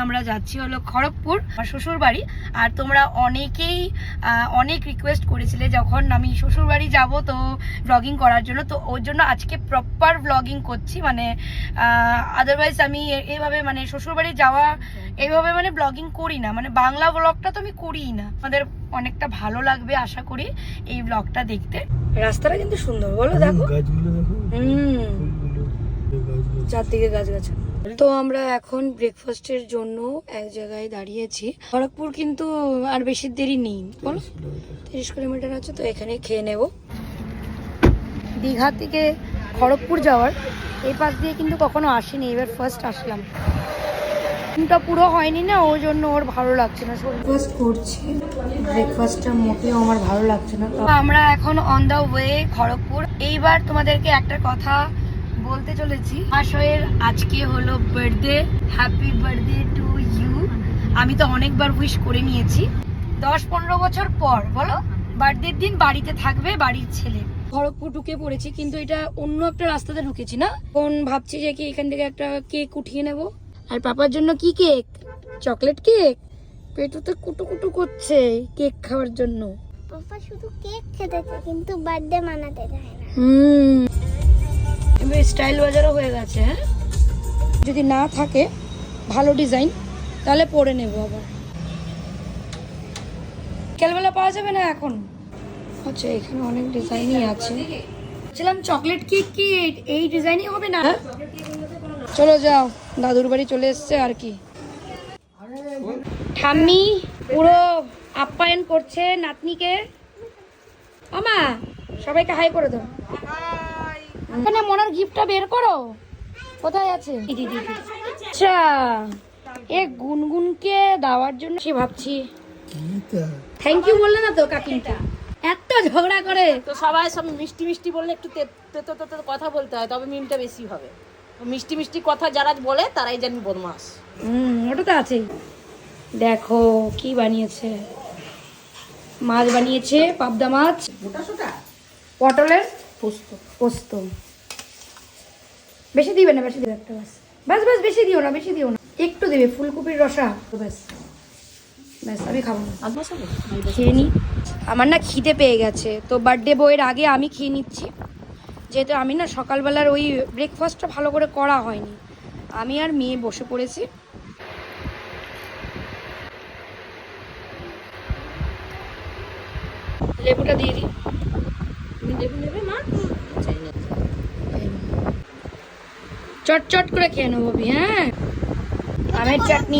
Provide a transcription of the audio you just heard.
আমরা যাচ্ছি হলো খড়গপুর, আমার শ্বশুর বাড়ি। আর তোমরা অনেকেই অনেক রিকোয়েস্ট করেছিলে যখন আমি শ্বশুর বাড়ি যাব তো ব্লগিং করার জন্য, তো ওর জন্য আজকে প্রপার ব্লগিং করছি। মানে আদারওয়াইজ আমি এইভাবে মানে শ্বশুর বাড়ি যাওয়া এইভাবে মানে ব্লগিং করি না, মানে বাংলা ব্লগটা তো আমি করিই না। আমাদের অনেকটা ভালো লাগবে আশা করি এই ব্লগটা দেখতে। রাস্তাটা কিন্তু সুন্দর, বলো দেখো, চারদিকে গাছগাছালি। তো আমরা এখন ব্রেকফাস্টের জন্য এক জায়গায় দাঁড়িয়েছি। খড়গপুর কিন্তু আর বেশি দেরি নেই, বলো 30 কিলোমিটার আছে, তো এখানে খেয়ে নেব। দীঘা থেকে খড়গপুর যাওয়ার এই পাশ দিয়ে কিন্তু কখনো আসিনি, এবার ফার্স্ট আসলাম। ঘুমটা পুরো হয়নি না, ওই জন্য ওর ভালো লাগছে না। ব্রেকফাস্ট করছি, ব্রেকফাস্টটা মোটেও আমার ভালো লাগছে না। আমরা এখন অন দ্য ওয়ে খড়গপুর। এইবার তোমাদেরকে একটা কথা বলতে চলেছি, আশয়ের আজকে হলো birthday. Happy birthday to you. আমি তো অনেকবার উইশ করে নিয়েছি। 10-15 বছর পর বলো বার্থডের দিন বাড়িতে থাকবে বাড়ির ছেলে। খড়গপুর ঢুকে পড়েছি, কিন্তু এটা অন্য একটা রাস্তাতে ঢুকেছি না। এখন ভাবছি যে কি এখান থেকে একটা কেক উঠিয়ে নেব। আর পাপার জন্য কি কেক? Chocolate cake. পেটুতে কুটুকুটু করছে কেক খাওয়ার জন্য। পাপা শুধু কেক খেতে চায় কিন্তু বার্থডে মানাতে চায় না। এবার স্টাইল বাজারও হয়ে গেছে। হ্যাঁ, যদি না থাকে ভালো ডিজাইন তাহলে পরে নেব আবার। বিকেলবেলা পাওয়া যাবে না এখন? আচ্ছা, এখানে অনেক ডিজাইনই আছে। বলছিলাম চকলেট কেক কি এই ডিজাইনই হবে না? চলো যাও, দাদুর বাড়ি চলে এসছে আর কি। ঠাম্মি পুরো আপ্যায়ন করছে নাতনিকে। আমা সবাইকে হাই করে দাও। এখানে মনার গিফটটা বের করো, কোথায় আছে? আচ্ছা, এ গুনগুনকে দেওয়ার জন্য সে ভাবছি। থ্যাংক ইউ বললে না তো কাকিনটা, এত ঝগড়া করে। তো সবাই সব মিষ্টি মিষ্টি বললে একটু তেতো তেতো কথা বলতে হয়, তবে মিমটা বেশি হবে। মিষ্টি মিষ্টি কথা যারা বলে তারাই জানি বদমাস। ওটা তো আছেই। দেখো কি বানিয়েছে, মাছ বানিয়েছে, পাবদা মাছ, পটলের পোস্ত। পোস্ত বেশি দিবে না, বেশি দিবে একটা বাস। বাস বাস, বেশি দিও না, বেশি দিও না, একটু দেবে। ফুলকপির রসা, ব্যাস ব্যাস, আমি খাবো না, খেয়ে নি। আমার না খিদে পেয়ে গেছে, তো বার্থডে বয়ের আগে আমি খেয়ে নিচ্ছি। যেহেতু আমি না সকালবেলার ওই ব্রেকফাস্টটা ভালো করে করা হয়নি, আমি আর মেয়ে বসে পড়েছি। লেবুটা দিয়ে দিই। লেবু নেবে মা? চট চট করে খেয়ে নেবো। হ্যাঁ, আমের চাটনি